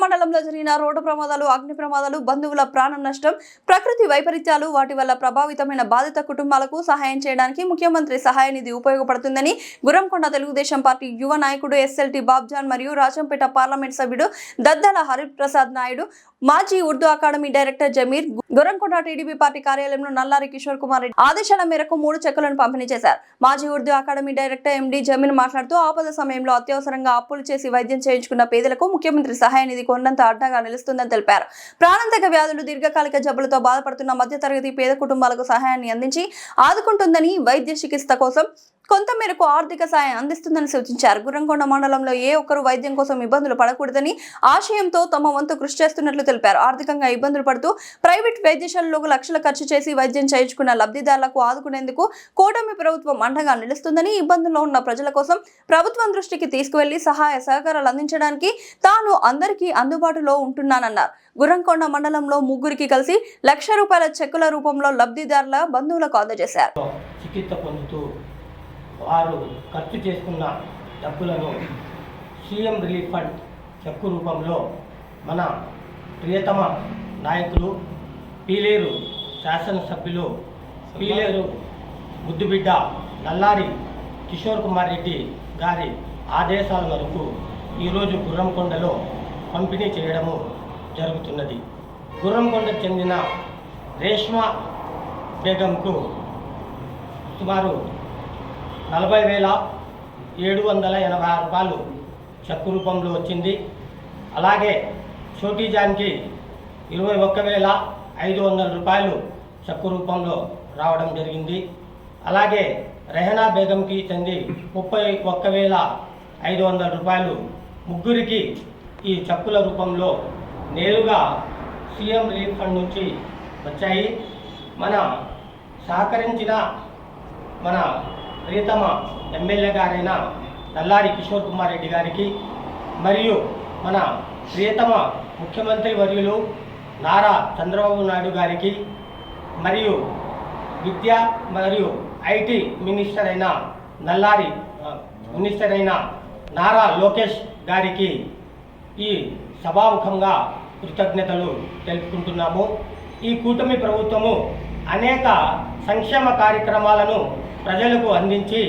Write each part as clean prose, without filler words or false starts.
మండలంలో జరిగిన రోడ్డు ప్రమాదాలు, అగ్ని ప్రమాదాలు, బంధువుల ప్రాణం నష్టం, ప్రకృతి వైపరీత్యాలు వాటి వల్ల ప్రభావితమైన బాధిత కుటుంబాలకు సహాయం చేయడానికి ముఖ్యమంత్రి సహాయ నిధి ఉపయోగపడుతుందని గుర్రంకొండ తెలుగుదేశం పార్టీ యువ నాయకుడు ఎస్ఎల్టీ బాబ్జాన్ మరియు రాజంపేట పార్లమెంట్ సభ్యుడు దద్దల హరిప్రసాద్ నాయుడు, మాజీ Urdu academy director Zameer Gurramkonda TDP party కార్యాలయంలో నల్లారి కిషోర్ కుమార్ రెడ్డి ఆదేశాల మేరకు 3 చెక్కులను పంపిణీ చేశారు. మాజీ Urdu academy director MD Zameer మాట్లాడుతూ ఆపద సమయంలో అత్యవసరంగా అప్పులు చేసి వైద్యం చేయించుకున్న పేదలకు ముఖ్యమంత్రి సహాయ నిధి కొండంత అడ్డగా నిలుస్తుందని తెలిపారు. ప్రాణాంతక వ్యాధులు, దీర్ఘకాలిక జబ్బులతో బాధపడుతున్న మధ్యతరగతి పేద కుటుంబాలకు సహాయాన్ని అందించి ఆదుకుంటుందని, వైద్య చికిత్స కోసం కొంత మేరకు ఆర్థిక సాయం అందిస్తుందని సూచించారు. గుర్రంకొండ మండలంలో ఏ ఒక్కరు వైద్యం కోసం ఇబ్బందులు పడకూడదని ఆశయంతో తమ వంతు కృషి చేస్తున్నట్లు తెలిపారు. ఆర్థికంగా ఇబ్బందులు పడుతూ ప్రైవేట్ వైద్యశాలలకు లక్షలు ఖర్చు చేసి వైద్యం చేయించుకున్న లబ్ధిదారులకు ఆదుకునేందుకు కూటమి ప్రభుత్వం అండగా నిలుస్తుందని, ఇబ్బందుల్లో ఉన్న ప్రజల కోసం ప్రభుత్వం దృష్టికి తీసుకువెళ్లి సహాయ సహకారాలు అందించడానికి తాను అందరికీ అందుబాటులో ఉంటున్నానన్నారు. గుర్రంకొండ మండలంలో 3 కలిసి ₹1,00,000 చెక్కుల రూపంలో లబ్ధిదారుల బంధువులకు అందజేశారు. వారు ఖర్చు చేసుకున్న డబ్బులను సీఎం రిలీఫ్ ఫండ్ చెక్కు రూపంలో మన ప్రియతమ నాయకులు పీలేరు శాసనసభ్యులు పీలేరు ముద్దుబిడ్డ నల్లారి కిషోర్ కుమార్ రెడ్డి గారి ఆదేశాల మేరకు ఈరోజు గుర్రంకొండలో పంపిణీ చేయడము జరుగుతున్నది. గుర్రంకొండకు చెందిన రేష్మా బేగంకు సుమారు ₹40,786 చెక్కు రూపంలో వచ్చింది. అలాగే షోటీజాన్కి ₹21,500 చెక్కు రూపంలో రావడం జరిగింది. అలాగే రెహనా బేగంకి చెంది ₹31,500 ముగ్గురికి ఈ చెక్కుల రూపంలో నేరుగా సీఎం రిలీఫ్ ఫండ్ నుంచి వచ్చాయి. మన సహకరించిన మన ప్రియతమ ఎమ్మెల్యే గారైన నల్లారి కిషోర్ కుమార్ రెడ్డి గారికి మరియు మన ప్రియతమ ముఖ్యమంత్రి వర్యులు నారా చంద్రబాబు నాయుడు గారికి మరియు విద్య మరియు ఐటీ మినిస్టర్ అయిన నారా లోకేష్ గారికి ఈ సభాముఖంగా కృతజ్ఞతలు తెలుపుకుంటున్నాము. ఈ కూటమి ప్రభుత్వము అనేక సంక్షేమ కార్యక్రమాలను ప్రజలకు అందించి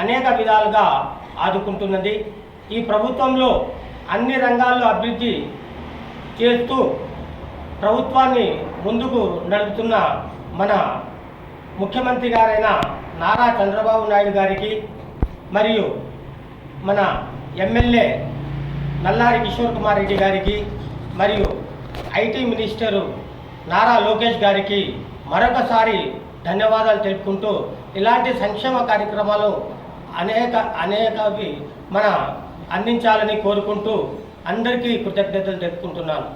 అనేక విధాలుగా ఆదుకుంటున్నది. ఈ ప్రభుత్వంలో అన్ని రంగాల్లో అభివృద్ధి చేస్తూ ప్రభుత్వాన్ని ముందుకు నడుపుతున్న మన ముఖ్యమంత్రి గారైన నారా చంద్రబాబు నాయుడు గారికి మరియు మన ఎమ్మెల్యే నల్లారి కిషోర్ కుమార్ రెడ్డి గారికి మరియు ఐటీ మినిస్టరు నారా లోకేష్ గారికి మరొకసారి ధన్యవాదాలు తెలుపుకుంటూ ఇలాంటి సంక్షేమ కార్యక్రమాలు అనేకవి మన అందించాలని కోరుకుంటూ అందరికీ కృతజ్ఞతలు తెలుపుకుంటున్నాను.